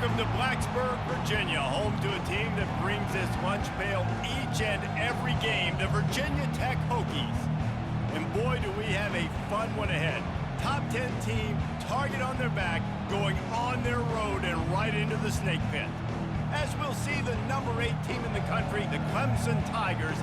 Welcome to Blacksburg, Virginia, home to a team that brings this lunch pail each and every game, the Virginia Tech Hokies. And boy, do we have a fun one ahead. Top 10 team, target on their back, going on their road and right into the snake pit. As we'll see, the number 8 team in the country, the Clemson Tigers,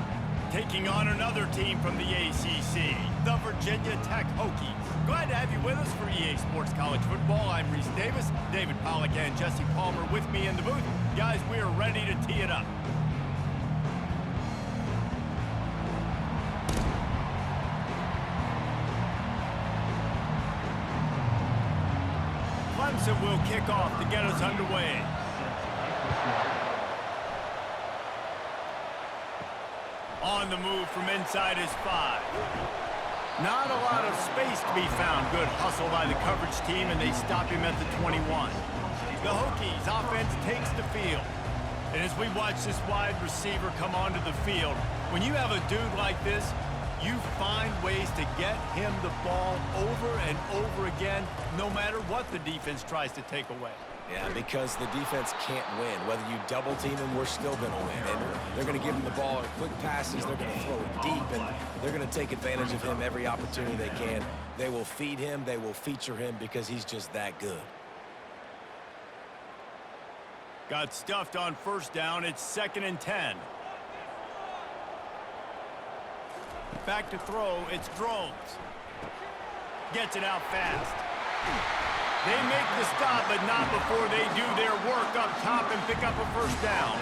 taking on another team from the ACC, the Virginia Tech Hokies. Glad to have you with us for EA Sports College Football. I'm Reese Davis, David Pollack and Jesse Palmer with me in the booth. Guys, we are ready to tee it up. Clemson will kick off to get us underway. On the move from inside his 5. Not a lot of space to be found. Good hustle by the coverage team, and they stop him at the 21. The Hokies offense takes the field. And as we watch this wide receiver come onto the field, when you have a dude like this, you find ways to get him the ball over and over again, no matter what the defense tries to take away. Yeah, because the defense can't win. Whether you double team him, we're still going to win. And they're going to give him the ball in quick passes. They're going to throw it deep, and they're going to take advantage of him every opportunity they can. They will feed him. They will feature him because he's just that good. Got stuffed on first down. It's 2nd and 10. Back to throw. It's Drones. Gets it out fast. They make the stop, but not before they do their work up top and pick up a first down.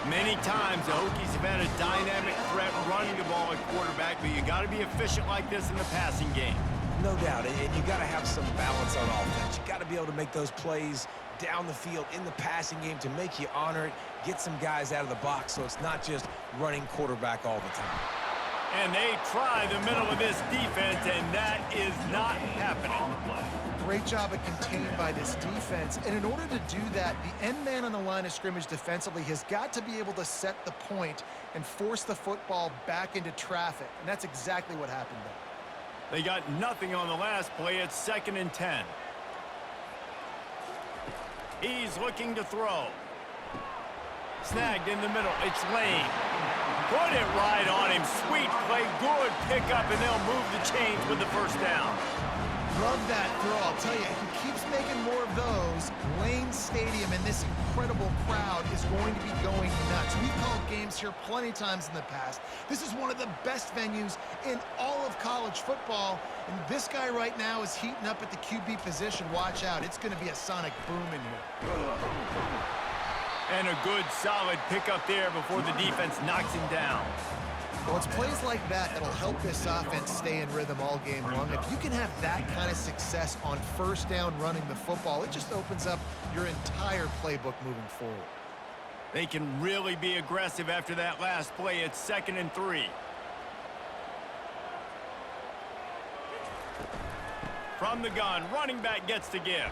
Many times the Hokies have had a dynamic threat running the ball at quarterback, but you got to be efficient like this in the passing game. No doubt, and you got to have some balance on offense. You got to be able to make those plays down the field in the passing game to make you honor it, get some guys out of the box so it's not just running quarterback all the time. And they try the middle of this defense, and that is not happening. Great job of contained by this defense. And in order to do that, the end man on the line of scrimmage defensively has got to be able to set the point and force the football back into traffic. And that's exactly what happened there. They got nothing on the last play. It's 2nd and 10. He's looking to throw. Snagged in the middle. It's Lane. Put it right on him. Sweet play. Good pickup, and they'll move the chains with the first down. Love that throw. I'll tell you, he keeps making more of those. Lane Stadium and this incredible crowd is going to be going nuts. We've called games here plenty of times in the past. This is one of the best venues in all of college football. And this guy right now is heating up at the QB position. Watch out. It's going to be a sonic boom in here. And a good, solid pickup there before the defense knocks him down. Well, it's plays like that that'll help this offense stay in rhythm all game long. If you can have that kind of success on first down running the football, it just opens up your entire playbook moving forward. They can really be aggressive after that last play. It's 2nd and 3. From the gun, running back gets the give.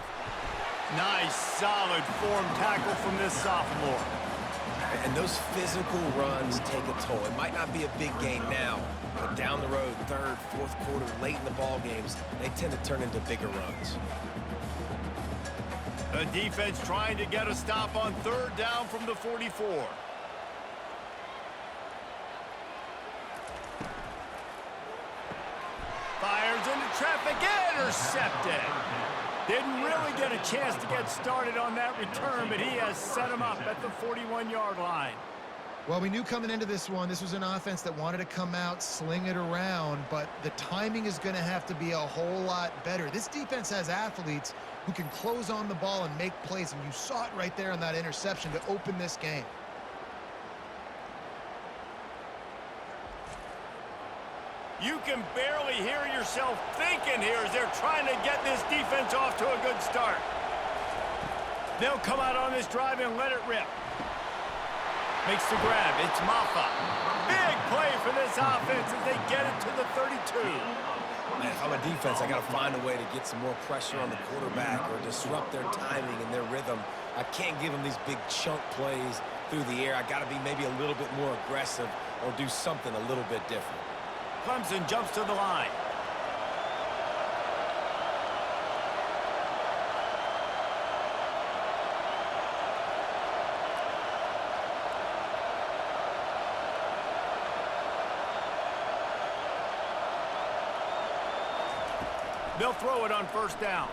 Nice, solid form tackle from this sophomore. And those physical runs take a toll. It might not be a big game now, but down the road, 3rd, 4th quarter, late in the ball games, they tend to turn into bigger runs. The defense trying to get a stop on 3rd down from the 44. Fires into traffic, intercepted. Didn't really get a chance to get started on that return, but he has set him up at the 41-yard line. Well, we knew coming into this one, this was an offense that wanted to come out, sling it around, but the timing is going to have to be a whole lot better. This defense has athletes who can close on the ball and make plays, and you saw it right there on that interception to open this game. You can barely hear yourself thinking here as they're trying to get this defense off to a good start. They'll come out on this drive and let it rip. Makes the grab. It's Maffa. Big play for this offense as they get it to the 32. Man, if I'm a defense, I got to find a way to get some more pressure on the quarterback or disrupt their timing and their rhythm. I can't give them these big chunk plays through the air. I got to be maybe a little bit more aggressive or do something a little bit different. Clemson jumps to the line. They'll throw it on first down.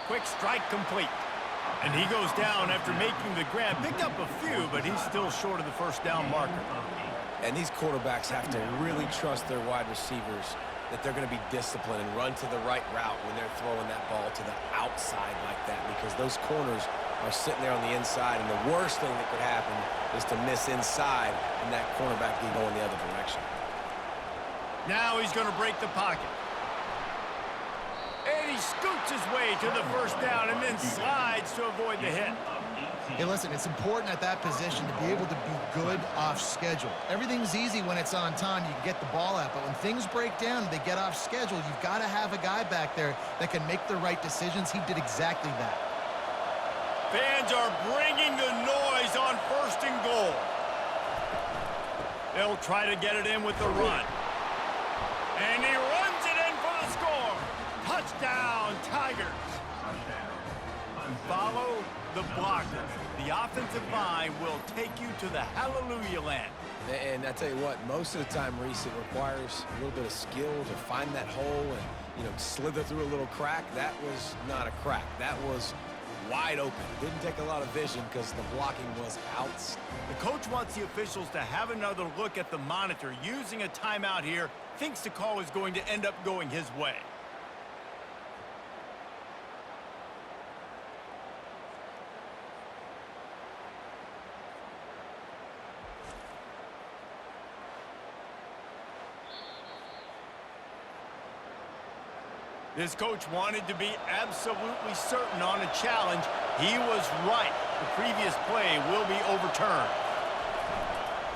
Quick strike complete. And he goes down after making the grab. Picked up a few, but he's still short of the first down marker. And these quarterbacks have to really trust their wide receivers that they're going to be disciplined and run to the right route when they're throwing that ball to the outside like that, because those corners are sitting there on the inside, and the worst thing that could happen is to miss inside and that cornerback be going the other direction. Now he's going to break the pocket. And he scoots his way to the first down and then slides to avoid the hit. Hey, listen, it's important at that position to be able to be good off schedule. Everything's easy when it's on time. You can get the ball out, but when things break down and they get off schedule, you've got to have a guy back there that can make the right decisions. He did exactly that. Fans are bringing the noise on first and goal. They'll try to get it in with the run. And he runs it in for the score. Touchdown, Tigers. Follow the blockers. The offensive line will take you to the hallelujah land. And I tell you what, most of the time, Reese, it requires a little bit of skill to find that hole and, slither through a little crack. That was not a crack. That was wide open. Didn't take a lot of vision because the blocking was out. The coach wants the officials to have another look at the monitor. Using a timeout here, thinks the call is going to end up going his way. This coach wanted to be absolutely certain on a challenge. He was right. The previous play will be overturned.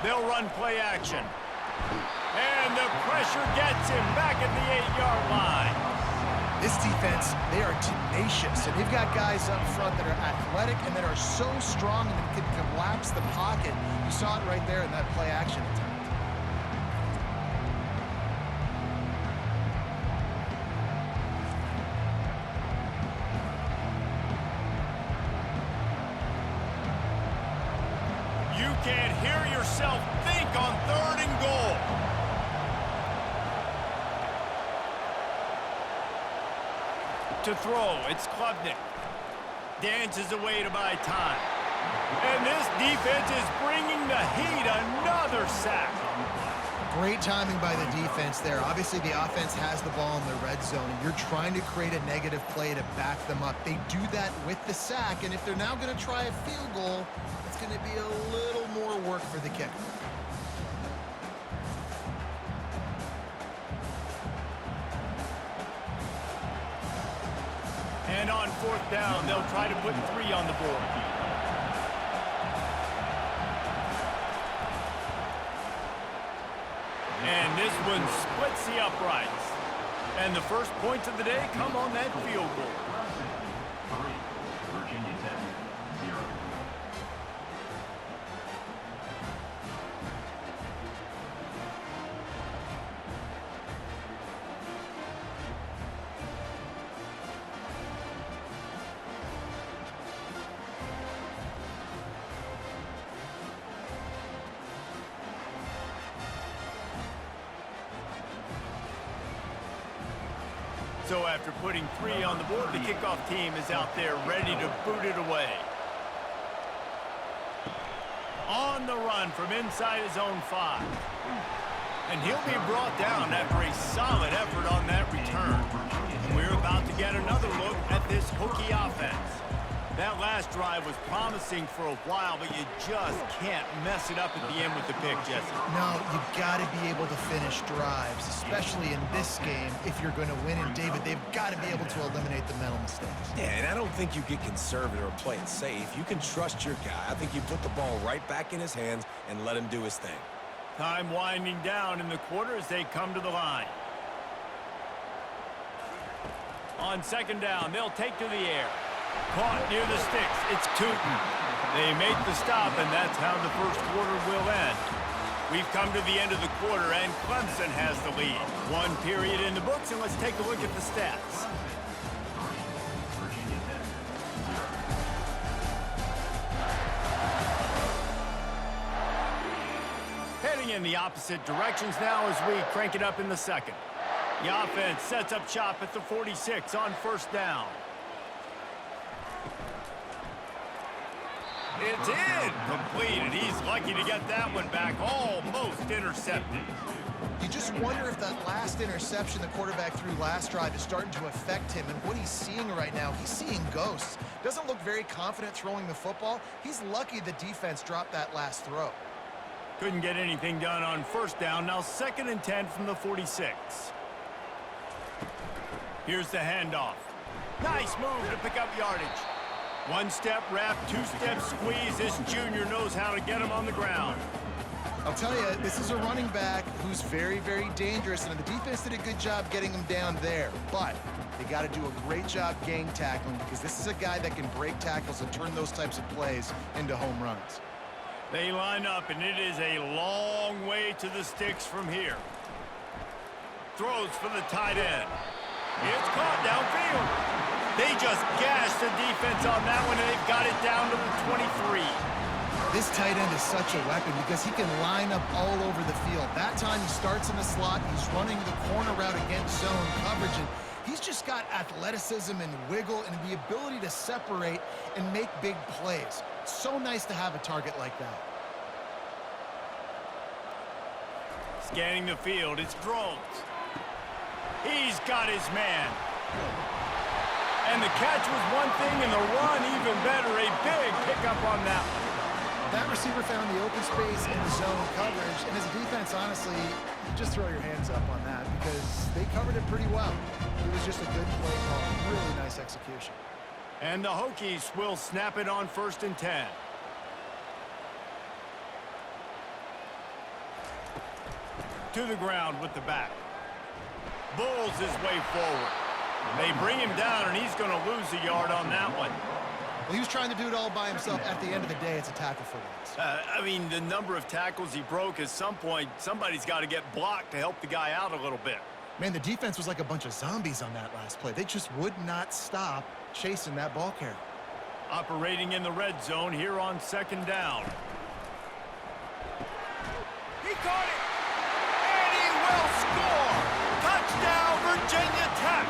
They'll run play action. And the pressure gets him back at the 8-yard line. This defense, they are tenacious, and they've got guys up front that are athletic and that are so strong and can collapse the pocket. You saw it right there in that play action attempt. Can't hear yourself think on 3rd and goal. To throw, it's Klubnik. Dances away to buy time. And this defense is bringing the heat. Another sack. Great timing by the defense there. Obviously, the offense has the ball in the red zone, and you're trying to create a negative play to back them up. They do that with the sack, and if they're now going to try a field goal, it's going to be a little more work for the kicker. And on 4th down, they'll try to put 3 on the board. And this one splits the uprights. And the first points of the day come on that field goal. Virginia Tech, 0. So after putting 3 on the board, the kickoff team is out there ready to boot it away. On the run from inside his own 5. And he'll be brought down after a solid effort on that return. And we're about to get another look at this Hokie offense. That last drive was promising for a while, but you just can't mess it up at the end with the pick, Jesse. No, you've got to be able to finish drives, especially in this game if you're going to win. And, David, they've got to be able to eliminate the mental mistakes. Yeah, and I don't think you get conservative or play it safe. You can trust your guy. I think you put the ball right back in his hands and let him do his thing. Time winding down in the quarter as they come to the line. On 2nd down, they'll take to the air. Caught near the sticks. It's Tootin. They make the stop, and that's how the first quarter will end. We've come to the end of the quarter, and Clemson has the lead. 1 period in the books, and let's take a look at the stats. Heading in the opposite directions now as we crank it up in the second. The offense sets up shop at the 46 on first down. It's in. Complete, and he's lucky to get that one back. Almost intercepted. You just wonder if that last interception the quarterback threw last drive is starting to affect him and what he's seeing right now. He's seeing ghosts. Doesn't look very confident throwing the football. He's lucky the defense dropped that last throw. Couldn't get anything done on first down. Now 2nd and 10 from the 46. Here's the handoff. Nice move to pick up yardage. One-step wrap, two-step squeeze. This junior knows how to get him on the ground. I'll tell you, this is a running back who's very, very dangerous, and the defense did a good job getting him down there. But they got to do a great job gang tackling because this is a guy that can break tackles and turn those types of plays into home runs. They line up, and it is a long way to the sticks from here. Throws for the tight end. It's caught downfield. They just gashed the defense on that one, and they've got it down to the 23. This tight end is such a weapon because he can line up all over the field. That time he starts in the slot, he's running the corner route against zone coverage, and he's just got athleticism and wiggle and the ability to separate and make big plays. So nice to have a target like that. Scanning the field, it's Drones. He's got his man. And the catch was one thing, and the run even better. A big pickup on that one. That receiver found the open space in the zone coverage, and as a defense, honestly, you just throw your hands up on that because they covered it pretty well. It was just a good play call, really nice execution. And the Hokies will snap it on 1st and 10. To the ground with the back. Bulls his way forward. They bring him down, and he's going to lose a yard on that one. Well, he was trying to do it all by himself. At the end of the day, it's a tackle for loss. I mean, the number of tackles he broke, at some point, somebody's got to get blocked to help the guy out a little bit. Man, the defense was like a bunch of zombies on that last play. They just would not stop chasing that ball carrier. Operating in the red zone here on 2nd down. He caught it, and he will score. Touchdown, Virginia Tech.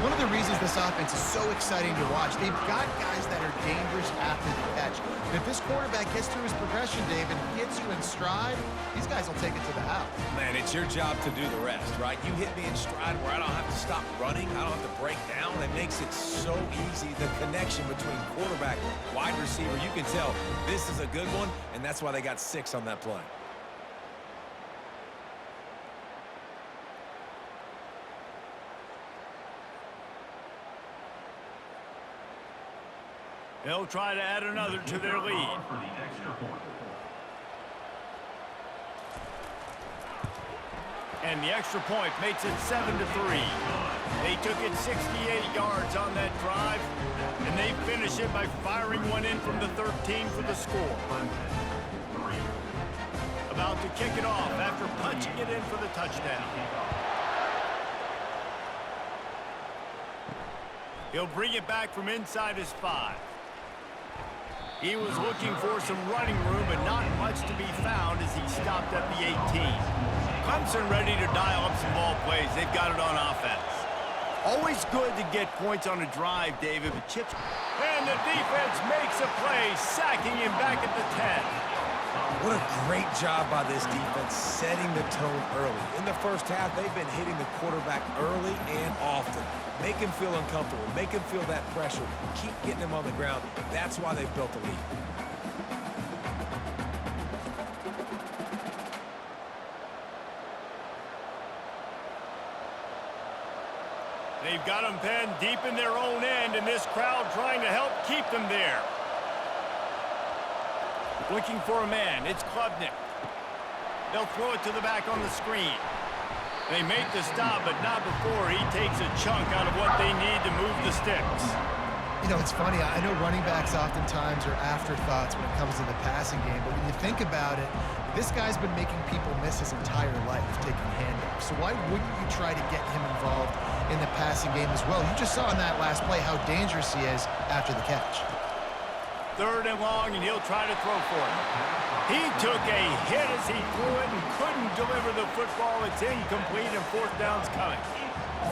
One of the reasons this offense is so exciting to watch, they've got guys that are dangerous after the catch. And if this quarterback gets through his progression, Dave, and hits you in stride, these guys will take it to the house. Man, it's your job to do the rest, right? You hit me in stride where I don't have to stop running. I don't have to break down. It makes it so easy. The connection between quarterback, wide receiver, you can tell this is a good one, and that's why they got 6 on that play. They'll try to add another to their lead. And the extra point makes it 7-3. They took it 68 yards on that drive, and they finish it by firing one in from the 13 for the score. About to kick it off after punching it in for the touchdown. He'll bring it back from inside his 5. He was looking for some running room, but not much to be found as he stopped at the 18. Clemson ready to dial up some ball plays. They've got it on offense. Always good to get points on a drive, David, but chips. And the defense makes a play, sacking him back at the 10. What a great job by this defense setting the tone early. In the first half, they've been hitting the quarterback early and often. Make him feel uncomfortable. Make him feel that pressure. Keep getting him on the ground. That's why they've built the lead. They've got them penned deep in their own end, and this crowd trying to help keep them there. Looking for a man. It's Klubnik. They'll throw it to the back on the screen. They make the stop, but not before he takes a chunk out of what they need to move the sticks. You know, it's funny. I know running backs oftentimes are afterthoughts when it comes to the passing game, but when you think about it, this guy's been making people miss his entire life taking handoffs. So why wouldn't you try to get him involved in the passing game as well? You just saw in that last play how dangerous he is after the catch. 3rd and long, and he'll try to throw for it. He took a hit as he threw it and couldn't deliver the football. It's incomplete, and 4th down's coming.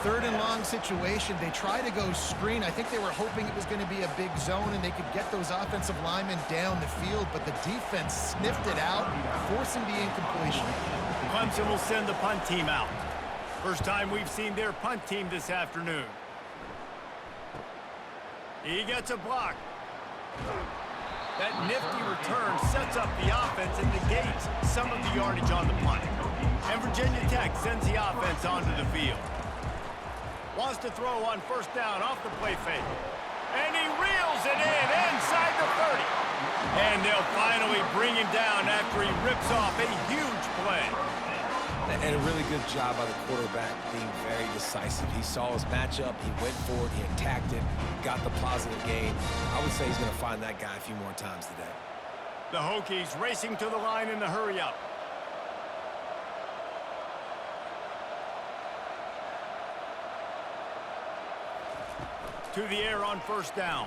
3rd and long situation. They try to go screen. I think they were hoping it was going to be a big zone and they could get those offensive linemen down the field, but the defense sniffed it out, forcing the incompletion. Clemson will send the punt team out. First time we've seen their punt team this afternoon. He gets a block. That nifty return sets up the offense and negates some of the yardage on the punt. And Virginia Tech sends the offense onto the field. Wants to throw on 1st down off the play fake. And he reels it in inside the 30. And they'll finally bring him down after he rips off a huge play. And a really good job by the quarterback being very decisive. He saw his matchup, he went for it, he attacked it, got the positive gain. I would say he's going to find that guy a few more times today. The Hokies racing to the line in the hurry-up. To the air on 1st down.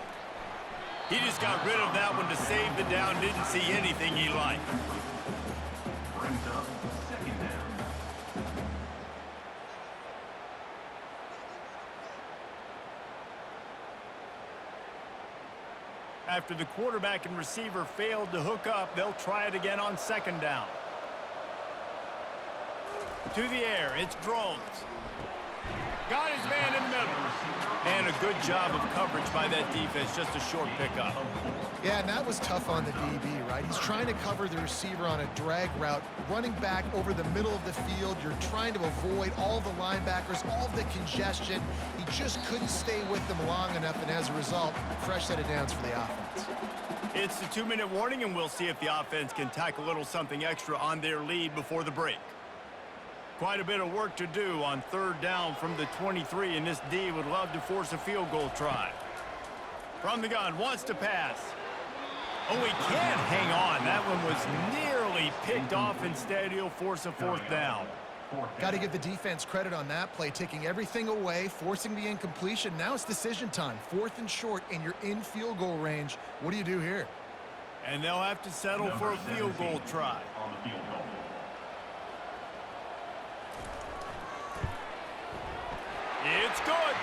He just got rid of that one to save the down. Didn't see anything he liked. Brings up 2nd down. After the quarterback and receiver failed to hook up, they'll try it again on 2nd down. To the air, it's Drones. Got his man in the middle. And a good job of coverage by that defense, just a short pickup. Yeah, and that was tough on the DB, right? He's trying to cover the receiver on a drag route, running back over the middle of the field. You're trying to avoid all the linebackers, all the congestion. He just couldn't stay with them long enough, and as a result, fresh set of downs for the offense. It's the 2-minute warning, and we'll see if the offense can tack a little something extra on their lead before the break. Quite a bit of work to do on 3rd down from the 23, and this D would love to force a field goal try. From the gun, wants to pass. Oh, he can't hang on. That one was nearly picked off. Instead, he'll force a 4th down. Got to give the defense credit on that play, taking everything away, forcing the incompletion. Now it's decision time. 4th and short, and you're in field goal range. What do you do here? And they'll have to settle for a field goal try. On the field goal. It's good.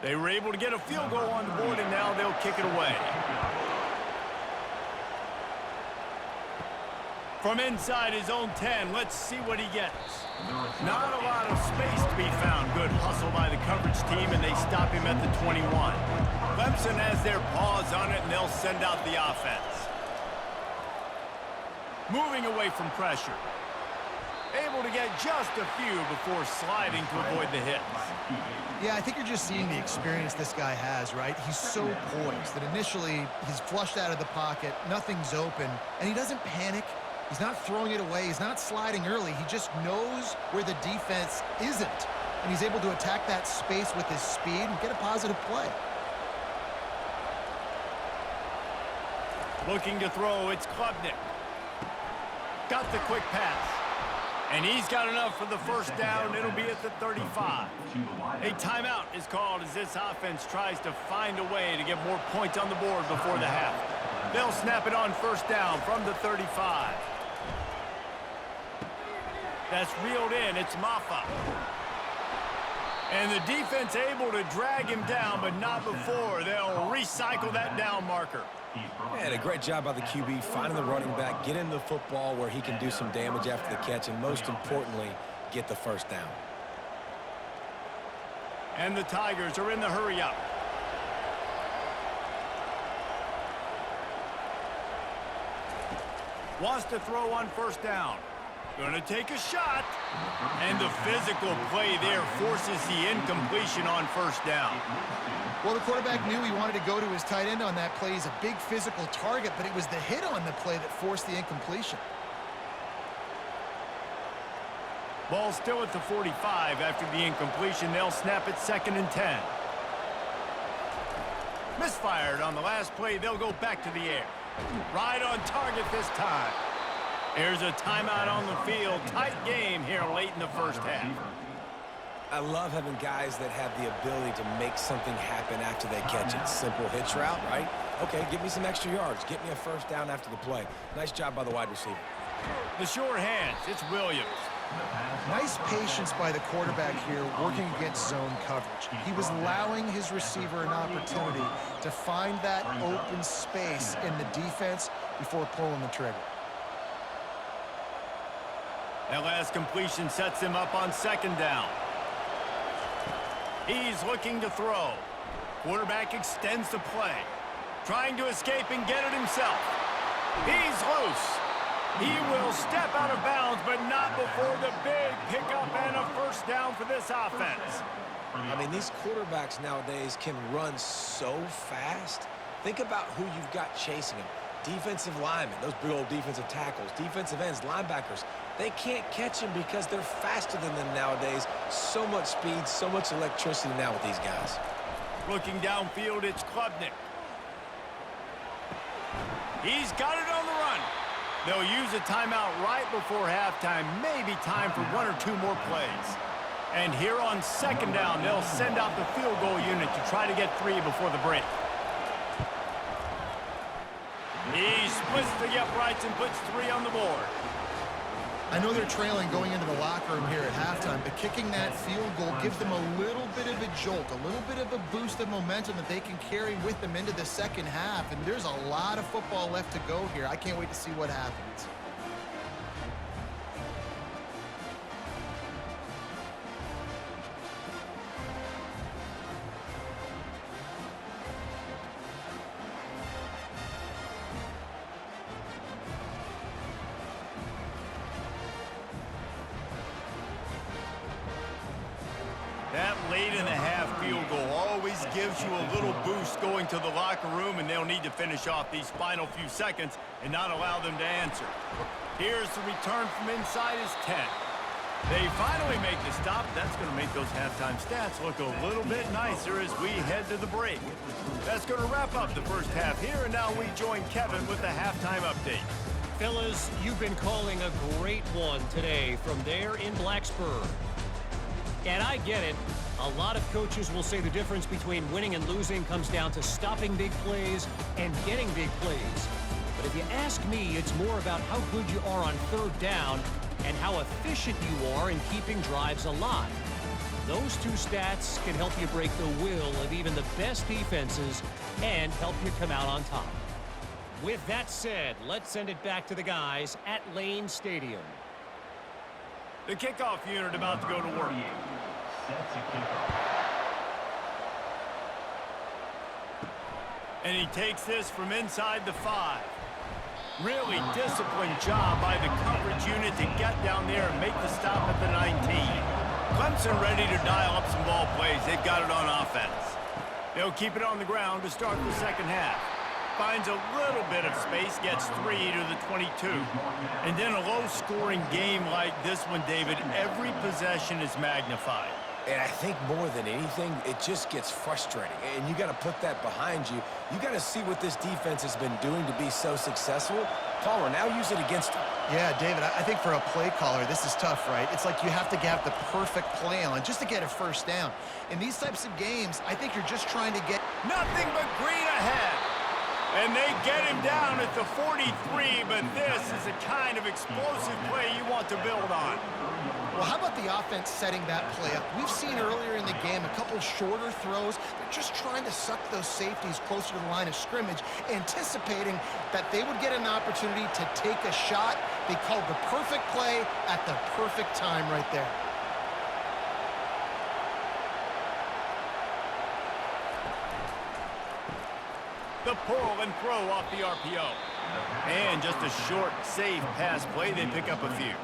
They were able to get a field goal on the board, and now they'll kick it away. From inside his own 10, let's see what he gets. Not a lot of space to be found. Good hustle by the coverage team, and they stop him at the 21. Clemson has their paws on it, and they'll send out the offense. Moving away from pressure. Able to get just a few before sliding to avoid the hits. Yeah, I think you're just seeing the experience this guy has, right? He's so poised that initially he's flushed out of the pocket, nothing's open, and he doesn't panic. He's not throwing it away. He's not sliding early. He just knows where the defense isn't, and he's able to attack that space with his speed and get a positive play. Looking to throw, it's Klubnik. Got the quick pass. And he's got enough for the 1st down. It'll be at the 35. A timeout is called as this offense tries to find a way to get more points on the board before the half. They'll snap it on 1st down from the 35. That's reeled in. It's Maffa. And the defense able to drag him down, but not before. They'll recycle that down marker. And a great job by the QB, finding the running back, getting the football where he can do some damage after the catch, and most importantly, get the 1st down. And the Tigers are in the hurry-up. Wants to throw on 1st down. Gonna take a shot. And the physical play there forces the incompletion on first down. Well, the quarterback knew he wanted to go to his tight end on that play. He's a big physical target, but it was the hit on the play that forced the incompletion. Ball still at the 45 after the incompletion. They'll snap it 2nd and 10. Misfired on the last play. They'll go back to the air. Right on target this time. There's a timeout on the field. Tight game here late in the first half. I love having guys that have the ability to make something happen after they catch it. Simple hitch route, right? Okay, give me some extra yards. Get me a first down after the play. Nice job by the wide receiver. The short hands. It's Williams. Nice patience by the quarterback here working against zone coverage. He was allowing his receiver an opportunity to find that open space in the defense before pulling the trigger. That last completion sets him up on 2nd down. He's looking to throw. Quarterback extends the play. Trying to escape and get it himself. He's loose. He will step out of bounds, but not before the big pickup and a first down for this offense. I mean, these quarterbacks nowadays can run so fast. Think about who you've got chasing them. Defensive linemen, those big old defensive tackles, defensive ends, linebackers. They can't catch them because they're faster than them nowadays. So much speed, so much electricity now with these guys. Looking downfield, it's Klubnik. He's got it on the run. They'll use a timeout right before halftime. Maybe time for 1 or 2 more plays. And here on 2nd down, they'll send out the field goal unit to try to get 3 before the break. He splits the uprights and puts 3 on the board. I know they're trailing going into the locker room here at halftime, but kicking that field goal gives them a little bit of a jolt, a little bit of a boost of momentum that they can carry with them into the second half. And there's a lot of football left to go here. I can't wait to see what happens. That late in the half field goal always gives you a little boost going to the locker room, and they'll need to finish off these final few seconds and not allow them to answer. Here's the return from inside his 10. They finally make the stop. That's going to make those halftime stats look a little bit nicer as we head to the break. That's going to wrap up the first half here, and now we join Kevin with the halftime update. Fellas, you've been calling a great one today from there in Blacksburg. And I get it. A lot of coaches will say the difference between winning and losing comes down to stopping big plays and getting big plays. But if you ask me, it's more about how good you are on 3rd down and how efficient you are in keeping drives alive. Those 2 stats can help you break the will of even the best defenses and help you come out on top. With that said, let's send it back to the guys at Lane Stadium. The kickoff unit about to go to work. And he takes this from inside the 5. Really disciplined job by the coverage unit to get down there and make the stop at the 19. Clemson ready to dial up some ball plays. They've got it on offense. They'll keep it on the ground to start the second half. Finds a little bit of space, gets 3 to the 22. And then a low-scoring game like this one, David, every possession is magnified. And I think more than anything, it just gets frustrating. And you got to put that behind you. You got to see what this defense has been doing to be so successful. Palmer, now use it against them. Yeah, David, I think for a play caller, this is tough, right? It's like you have to have the perfect play on just to get a first down. In these types of games, I think you're just trying to get nothing but green ahead. And they get him down at the 43, but this is the kind of explosive play you want to build on. Well, how about the offense setting that play up? We've seen earlier in the game a couple shorter throws. They're just trying to suck those safeties closer to the line of scrimmage, anticipating that they would get an opportunity to take a shot. They called the perfect play at the perfect time right there. The pull and throw off the RPO. And just a short, safe pass play. They pick up a few.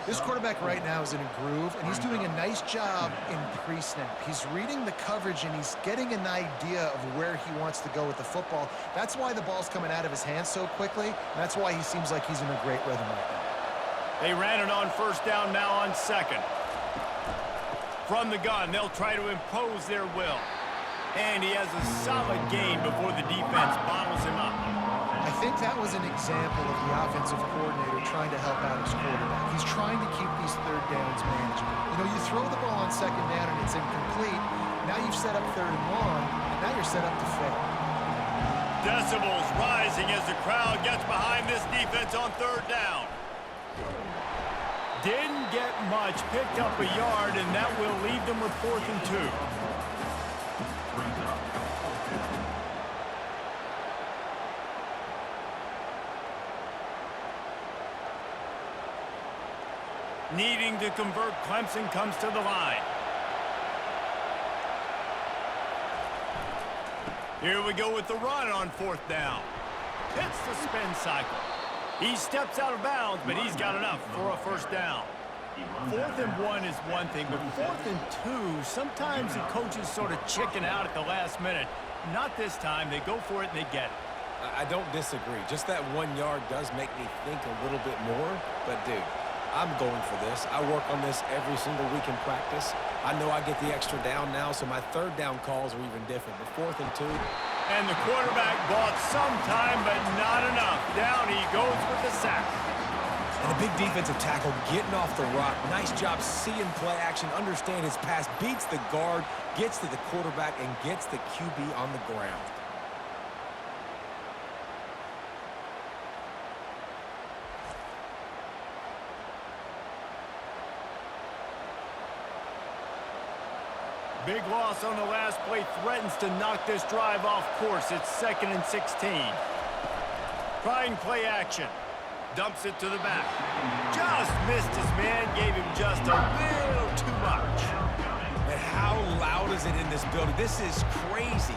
This quarterback right now is in a groove, and he's doing a nice job in pre-snap. He's reading the coverage, and he's getting an idea of where he wants to go with the football. That's why the ball's coming out of his hands so quickly, and that's why he seems like he's in a great rhythm right now. They ran it on first down, now on second. From the gun, they'll try to impose their will. And he has a solid gain before the defense bottles him up. I think that was an example of the offensive coordinator trying to help out his quarterback. He's trying to keep these third downs manageable. You know, you throw the ball on second down and it's incomplete. Now you've set up third and long, and now you're set up to fail. Decibels rising as the crowd gets behind this defense on third down. Didn't get much, picked up a yard, and that will leave them with 4th and 2. Needing to convert, Clemson comes to the line. Here we go with the run on 4th down. Hits the spin cycle. He steps out of bounds, but he's got enough for a first down. 4th and 1 is one thing, but 4th and 2, sometimes the coaches sort of chicken out at the last minute. Not this time. They go for it and they get it. I don't disagree. Just that 1 yard does make me think a little bit more. But, dude, I'm going for this. I work on this every single week in practice. I know I get the extra down now, so my third down calls are even different. But 4th and 2. And the quarterback bought some time, but not enough. Down he goes with the sack. And a big defensive tackle getting off the rock. Nice job seeing play action, understand his pass, beats the guard, gets to the quarterback, and gets the QB on the ground. Big loss on the last play, threatens to knock this drive off course. It's 2nd and 16. Trying play action. Dumps it to the back. Just missed his man, gave him just a little too much. And how loud is it in this building? This is crazy.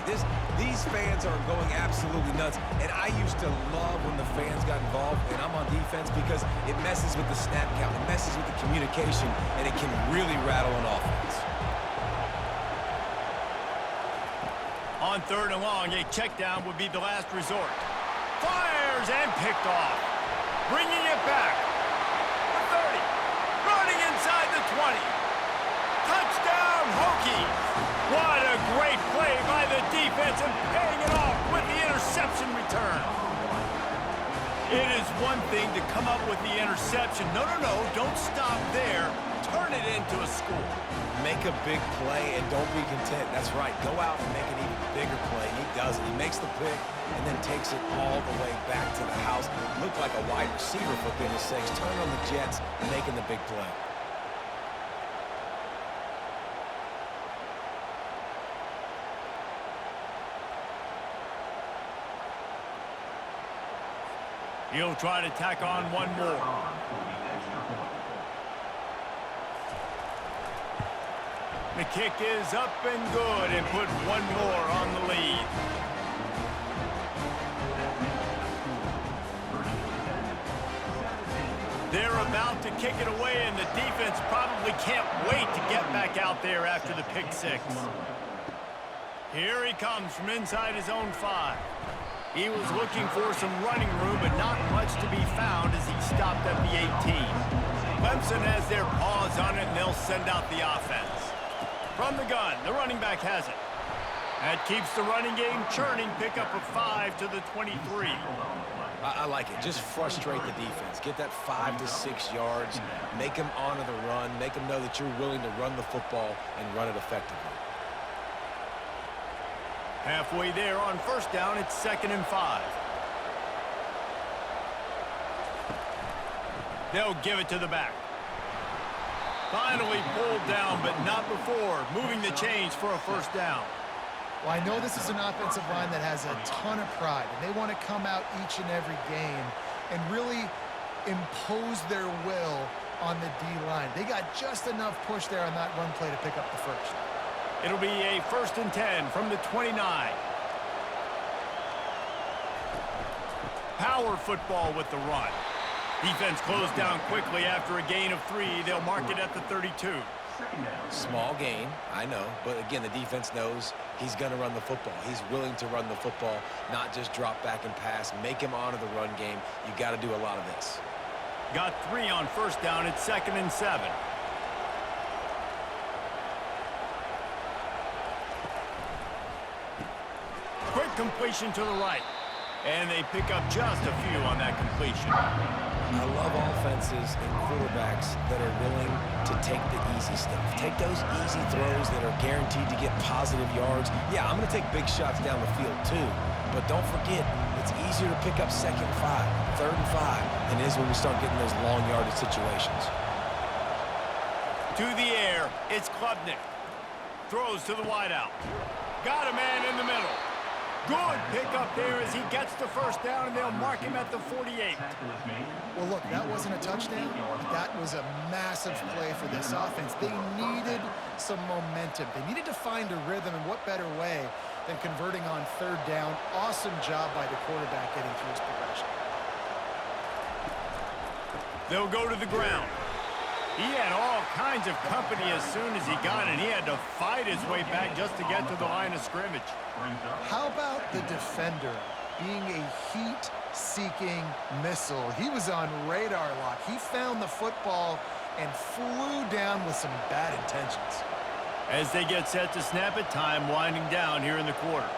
These fans are going absolutely nuts. And I used to love when the fans got involved, and I'm on defense because it messes with the snap count, it messes with the communication, and it can really rattle an offense. On 3rd and long, a check down would be the last resort. Fires and picked off. Bringing it back. The 30. Running inside the 20. Touchdown, Hokies. What a great play by the defense and paying it off with the interception return. It is one thing to come up with the interception. No, don't stop there. Turn it into a score. Make a big play and don't be content. That's right. Go out and make an even bigger play. He does it. He makes the pick and then takes it all the way back to the house. Looked like a wide receiver, for goodness sakes. Turn on the Jets, making the big play. He'll try to tack on one more. The kick is up and good and put one more on the lead. They're about to kick it away, and the defense probably can't wait to get back out there after the pick six. Here he comes from inside his own 5. He was looking for some running room, but not much to be found as he stopped at the 18. Clemson has their paws on it, and they'll send out the offense. From the gun, the running back has it. That keeps the running game churning. Pick up a 5 to the 23. I like it. Just frustrate the defense. Get that 5 to 6 yards. Make them honor the run. Make them know that you're willing to run the football and run it effectively. Halfway there on first down, it's 2nd and 5. They'll give it to the back. Finally pulled down, but not before moving the chains for a first down. Well, I know this is an offensive line that has a ton of pride, and they want to come out each and every game and really impose their will on the D-line. They got just enough push there on that run play to pick up the first. It'll be a 1st and 10 from the 29. Power football with the run. Defense closed down quickly after a gain of 3. They'll mark it at the 32. Small gain, I know, but again, the defense knows he's going to run the football. He's willing to run the football, not just drop back and pass, make him honor the run game. You got to do a lot of this. Got 3 on first down. It's 2nd and 7. Quick completion to the right. And they pick up just a few on that completion. I love offenses and quarterbacks that are willing to take the easy stuff. Take those easy throws that are guaranteed to get positive yards. Yeah, I'm going to take big shots down the field too. But don't forget, it's easier to pick up 2nd and 5, 3rd and 5 than it is when we start getting those long yardage situations. To the air, it's Klubnik. Throws to the wideout. Got a man in the middle. Good pickup there as he gets the first down, and they'll mark him at the 48. Well, look, that wasn't a touchdown. That was a massive play for this offense. They needed some momentum. They needed to find a rhythm, and what better way than converting on 3rd down. Awesome job by the quarterback getting through his progression. They'll go to the ground. He had all kinds of company as soon as he got it. He had to fight his way back just to get to the line of scrimmage. How about the defender being a heat-seeking missile? He was on radar lock. He found the football and flew down with some bad intentions. As they get set to snap it, time winding down here in the quarter.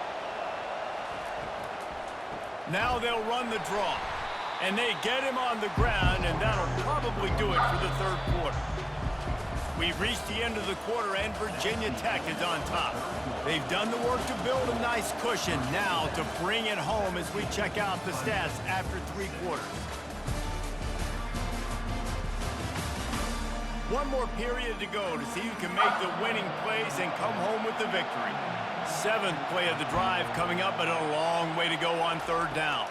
Now they'll run the draw. And they get him on the ground, and that'll probably do it for the 3rd quarter. We've reached the end of the quarter, and Virginia Tech is on top. They've done the work to build a nice cushion. Now to bring it home as we check out the stats after 3 quarters. One more period to go to see who can make the winning plays and come home with the victory. 7th play of the drive coming up, but a long way to go on 3rd down.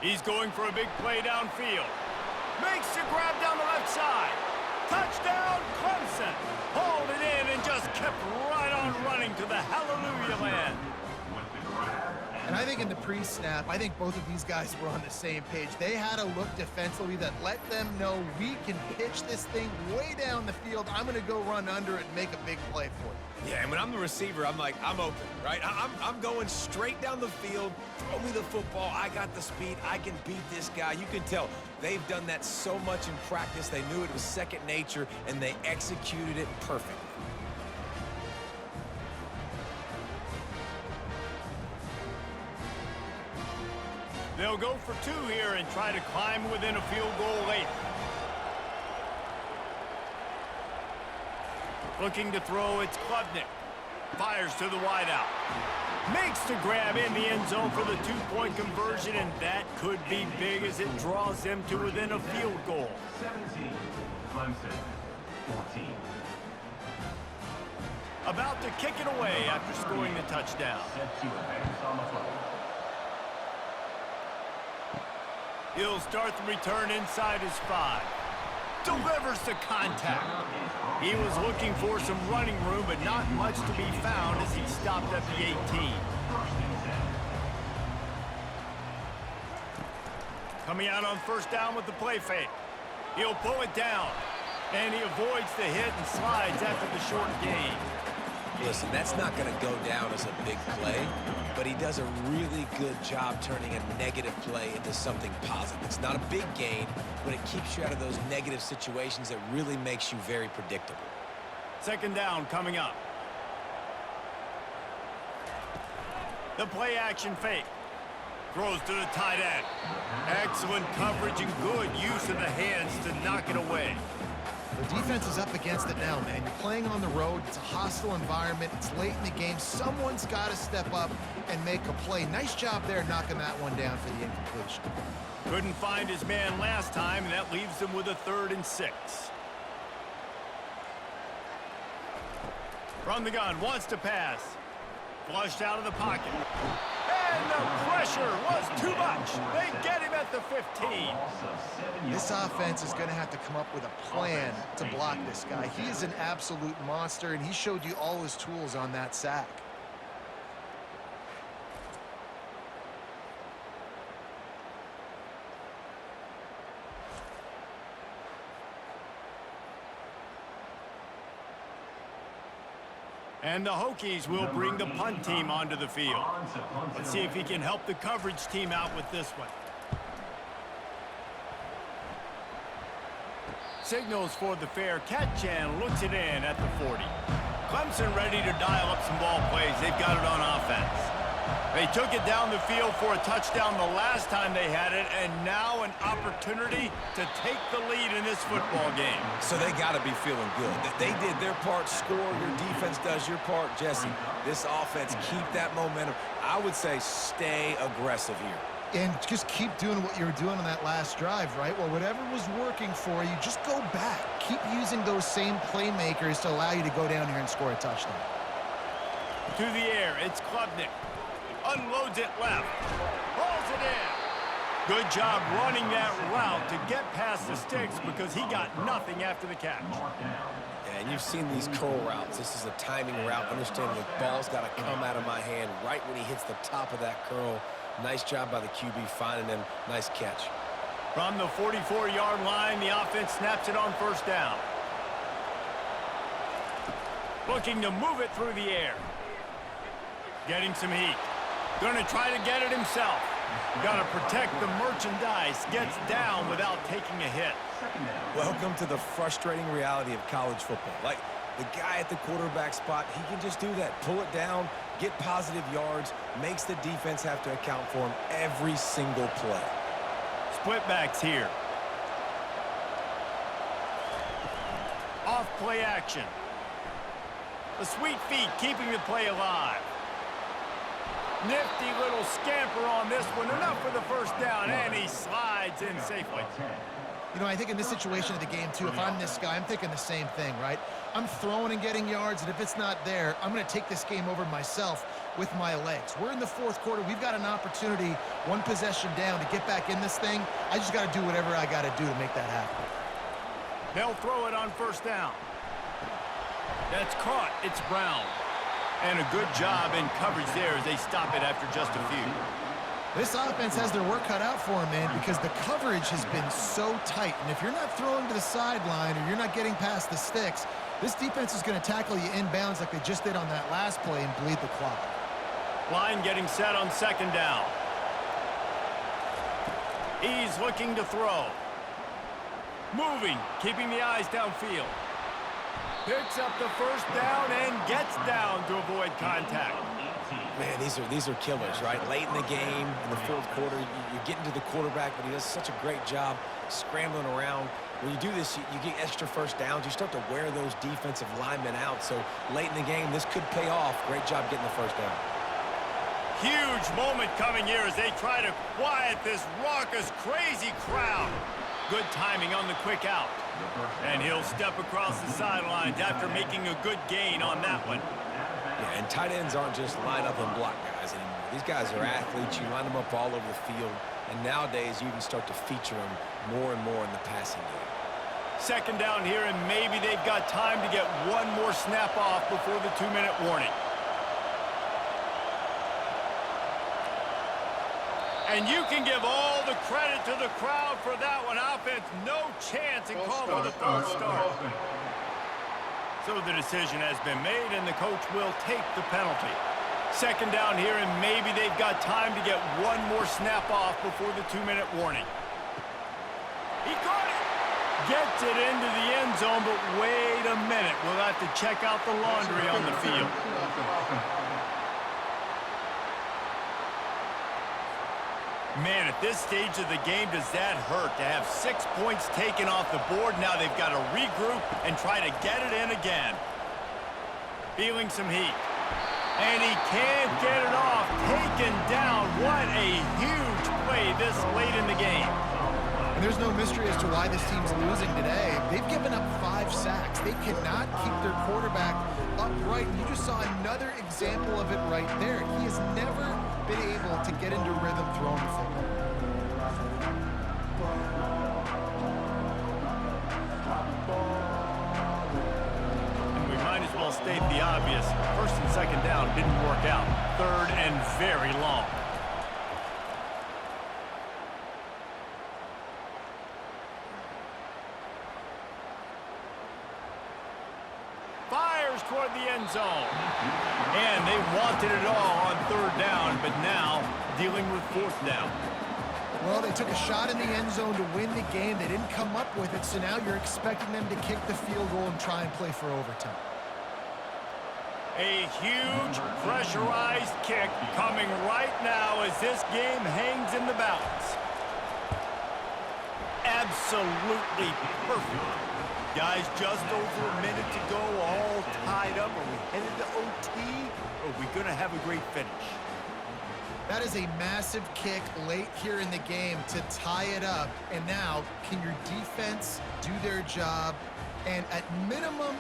He's going for a big play downfield. Makes the grab down the left side. Touchdown, Clemson. Hauled it in and just kept right on running to the hallelujah land. And I think in the pre-snap, I think both of these guys were on the same page. They had a look defensively that let them know we can pitch this thing way down the field. I'm going to go run under it and make a big play for you. Yeah, and when I'm the receiver, I'm like, I'm open, right? I'm going straight down the field. Throw me the football. I got the speed. I can beat this guy. You can tell they've done that so much in practice. They knew it was second nature, and they executed it perfectly. They'll go for 2 here and try to climb within a field goal late. Looking to throw, it's Klubnik. Fires to the wideout. Makes the grab in the end zone for the 2-point conversion, and that could be big as it draws them to within a field goal. 17, Clemson, 14. About to kick it away after scoring the touchdown. Set to advance on the play. He'll start the return inside his 5. Delivers the contact. He was looking for some running room, but not much to be found as he stopped at the 18. Coming out on first down with the play fake. He'll pull it down, and he avoids the hit and slides after the short gain. Listen, that's not going to go down as a big play, but he does a really good job turning a negative play into something positive. It's not a big gain, but it keeps you out of those negative situations that really makes you very predictable. Second down coming up. The play action fake. Throws to the tight end. Excellent coverage and good use of the hands to knock it away. The defense is up against it now, man. You're playing on the road. It's a hostile environment. It's late in the game. Someone's got to step up and make a play. Nice job there knocking that one down for the incompletion. Couldn't find his man last time, and that leaves him with a 3rd and 6. From the gun, wants to pass. Flushed out of the pocket. And the pressure was too much. They get him at the 15. This offense is going to have to come up with a plan to block this guy. He is an absolute monster, and he showed you all his tools on that sack. And the Hokies will bring the punt team onto the field. Let's see if he can help the coverage team out with this one. Signals for the fair catch and looks it in at the 40. Clemson ready to dial up some ball plays. They've got it on offense. They took it down the field for a touchdown the last time they had it, and now an opportunity to take the lead in this football game. So they got to be feeling good. They did their part, score. Your defense does your part, Jesse. This offense, keep that momentum. I would say stay aggressive here. And just keep doing what you were doing on that last drive, right? Well, whatever was working for you, just go back. Keep using those same playmakers to allow you to go down here and score a touchdown. To the air, it's Klubnik. Unloads it left. Pulls it in. Good job running that route to get past the sticks because he got nothing after the catch. Yeah, and you've seen these curl routes. This is a timing route. Understand the ball's got to come out of my hand right when he hits the top of that curl. Nice job by the QB finding him. Nice catch. From the 44-yard line, the offense snaps it on first down. Looking to move it through the air. Getting some heat. Going to try to get it himself. Got to protect the merchandise. Gets down without taking a hit. Welcome to the frustrating reality of college football. Like, the guy at the quarterback spot, he can just do that. Pull it down, get positive yards, makes the defense have to account for him every single play. Split backs here. Off play action. The sweet feet keeping the play alive. Nifty little scamper on this one. Enough for the first down, and he slides in safely. You know, I think in this situation of the game, too, if I'm this guy, I'm thinking the same thing, right? I'm throwing and getting yards, and if it's not there, I'm going to take this game over myself with my legs. We're in the fourth quarter. We've got an opportunity, one possession down, to get back in this thing. I just got to do whatever I got to do to make that happen. They'll throw it on first down. That's caught. It's Brown. And a good job in coverage there as they stop it after just a few. This offense has their work cut out for them, man, because the coverage has been so tight. And if you're not throwing to the sideline or you're not getting past the sticks, this defense is going to tackle you inbounds like they just did on that last play and bleed the clock. Line getting set on second down. He's looking to throw. Moving, keeping the eyes downfield. Picks up the first down and gets down to avoid contact. Man, these are killers, right? Late in the game, in the fourth quarter, you're getting to the quarterback, but he does such a great job scrambling around. When you do this, you get extra first downs. You start to wear those defensive linemen out. So late in the game, this could pay off. Great job getting the first down. Huge moment coming here as they try to quiet this raucous, crazy crowd. Good timing on the quick out. And he'll step across the sidelines after making a good gain on that one. Yeah, and tight ends aren't just line up and block guys anymore. These guys are athletes. You line them up all over the field. And nowadays, you can start to feature them more and more in the passing game. Second down here, and maybe they've got time to get one more snap off before the 2-minute warning. And you can give all the credit to the crowd for that one. Offense, no chance in call for the false start. So the decision has been made, and the coach will take the penalty. Second down here, and maybe they've got time to get one more snap off before the 2-minute warning. He caught it. Gets it into the end zone, but wait a minute. We'll have to check out the laundry on the field. Man, at this stage of the game, does that hurt to have 6 points taken off the board? Now they've got to regroup and try to get it in again. Feeling some heat. And he can't get it off. Taken down. What a huge play this late in the game. And there's no mystery as to why this team's losing today. They've given up 5 sacks. They cannot keep their quarterback upright. You just saw another example of it right there. He has never been able to get into rhythm throwing the football. And we might as well state the obvious. First and second down didn't work out. Third and very long. Fires toward the end zone. And they wanted it all on third down, but now dealing with fourth down. Well, they took a shot in the end zone to win the game. They didn't come up with it, so now you're expecting them to kick the field goal and try and play for overtime. A huge pressurized kick coming right now as this game hangs in the balance. Absolutely perfect. Guys, just over a minute to go, all tied up. Are we headed to OT, or are we going to have a great finish? That is a massive kick late here in the game to tie it up. And now, can your defense do their job and at minimum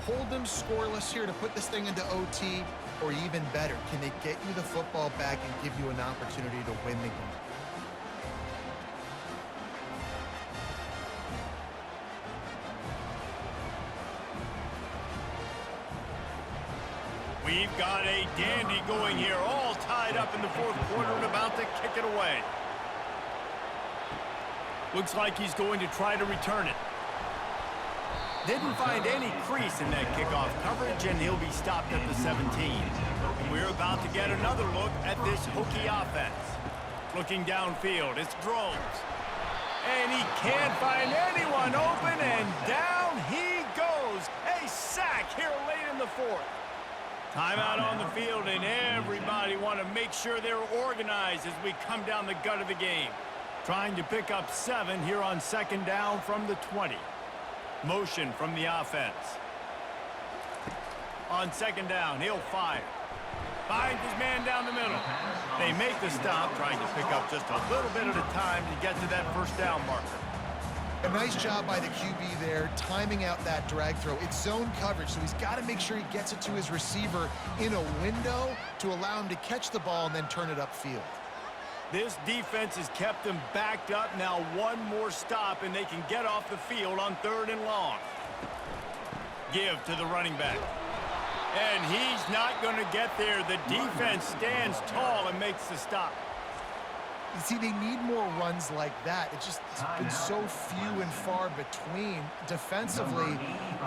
hold them scoreless here to put this thing into OT? Or even better, can they get you the football back and give you an opportunity to win the game? We've got a dandy going here, all tied up in the fourth quarter and about to kick it away. Looks like he's going to try to return it. Didn't find any crease in that kickoff coverage, and he'll be stopped at the 17. And we're about to get another look at this Hokie offense. Looking downfield, it's Drones. And he can't find anyone open, and down he goes. A sack here late in the fourth. Timeout on the field, and everybody want to make sure they're organized as we come down the gut of the game. Trying to pick up 7 here on second down from the 20. Motion from the offense. On second down, he'll fire. Finds his man down the middle. They make the stop, trying to pick up just a little bit at a time to get to that first down marker. A nice job by the QB there, timing out that drag throw. It's zone coverage, so he's got to make sure he gets it to his receiver in a window to allow him to catch the ball and then turn it upfield. This defense has kept them backed up. Now one more stop, and they can get off the field on third and long. Give to the running back. And he's not going to get there. The defense stands tall and makes the stop. You see, they need more runs like that. It's been so few and far between. Defensively,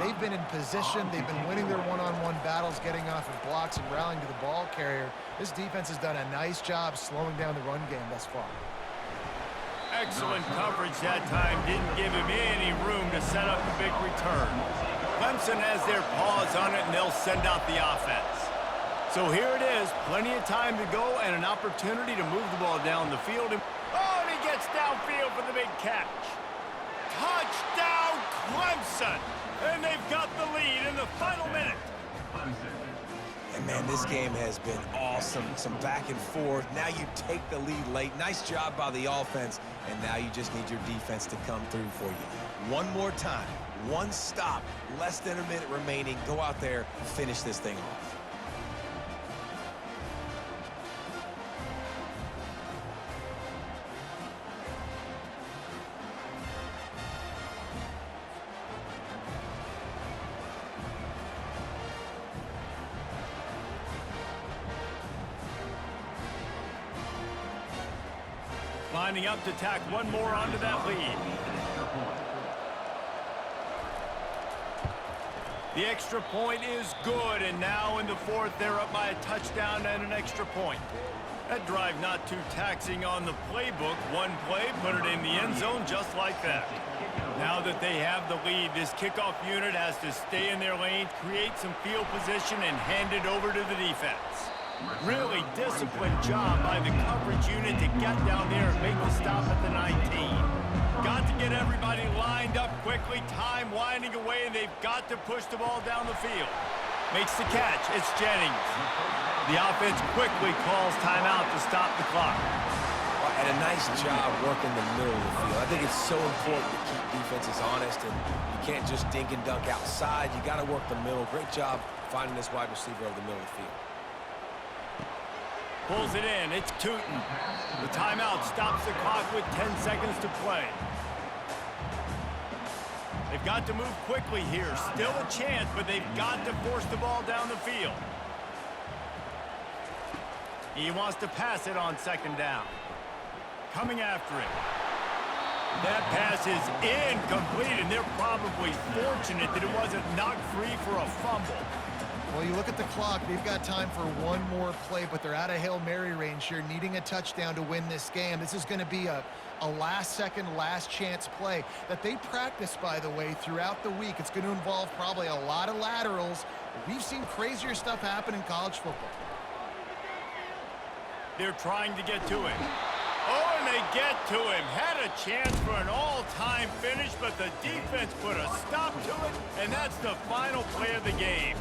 they've been in position. They've been winning their one-on-one battles, getting off of blocks and rallying to the ball carrier. This defense has done a nice job slowing down the run game thus far. Excellent coverage that time. Didn't give him any room to set up a big return. Clemson has their paws on it, and they'll send out the offense. So here it is, plenty of time to go and an opportunity to move the ball down the field. And he gets downfield for the big catch. Touchdown, Clemson! And they've got the lead in the final minute. And, man, this game has been awesome. Some back and forth. Now you take the lead late. Nice job by the offense. And now you just need your defense to come through for you. One more time. One stop. Less than a minute remaining. Go out there, finish this thing off. Lining up to tack one more onto that lead. The extra point is good, and now in the fourth, they're up by a touchdown and an extra point. That drive not too taxing on the playbook. One play, put it in the end zone just like that. Now that they have the lead, this kickoff unit has to stay in their lane, create some field position, and hand it over to the defense. Really disciplined job by the coverage unit to get down there and make the stop at the 19. Got to get everybody lined up quickly, time winding away, and they've got to push the ball down the field. Makes the catch, it's Jennings. The offense quickly calls timeout to stop the clock. And a nice job working the middle of the field. I think it's so important to keep defenses honest, and you can't just dink and dunk outside. You got to work the middle. Great job finding this wide receiver over the middle of the field. Pulls it in, it's Tootin. The timeout stops the clock with 10 seconds to play. They've got to move quickly here. Still a chance, but they've got to force the ball down the field. He wants to pass it on second down. Coming after it. That pass is incomplete, and they're probably fortunate that it wasn't knocked free for a fumble. Well, you look at the clock, they've got time for one more play, but they're out of Hail Mary range here, needing a touchdown to win this game. This is going to be a last-second, last-chance play that they practice, by the way, throughout the week. It's going to involve probably a lot of laterals. We've seen crazier stuff happen in college football. They're trying to get to him. Oh, and they get to him. Had a chance for an all-time finish, but the defense put a stop to it, and that's the final play of the game.